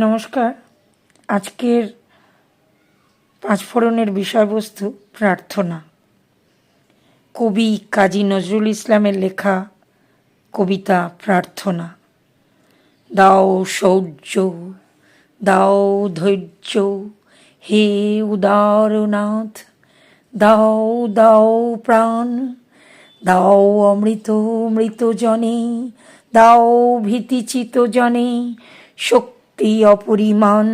নমস্কার। আজকের পাঁচফোড়নের বিষয়বস্তু প্রার্থনা। কবি কাজী নজরুল ইসলামের লেখা কবিতা প্রার্থনা। দাও শৌর্য, দাও ধৈর্য, হে উদারনাথ, দাও দাও প্রাণ, দাও অমৃত মৃত জনে, দাও ভীতিচিত জনে শক্তি অপরিমাণ,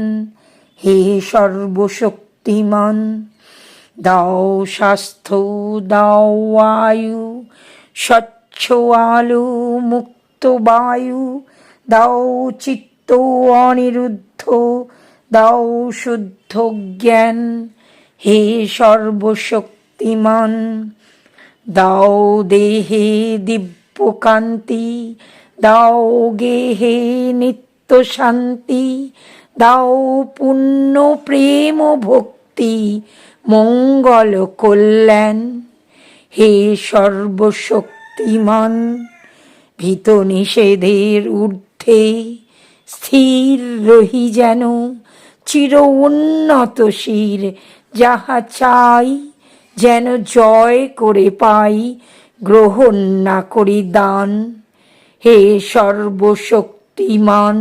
হে সর্বশক্তিমান। দাও স্বাস্থ্য, দাও আয়ু, স্বচ্ছ আলো, মুক্ত বায়ু, দাও চিত্ত অনিরুদ্ধ, দাও শুদ্ধ জ্ঞান, হে সর্বশক্তিমান। দাও দেহে দিব্যকান্তি, দাও গেহে নিত্য শান্তি, দাও পুণ্য প্রেম ভক্তি মঙ্গল কল্যাণ, হে সর্বশক্তিমান। ভীত নিষেধের ঊর্ধ্বে স্থির রহি যেন, চির উন্নত শির যাহা চাই, যেন জয় করে পাই গ্রহণ না করি দান, হে সর্বশক্তিমান।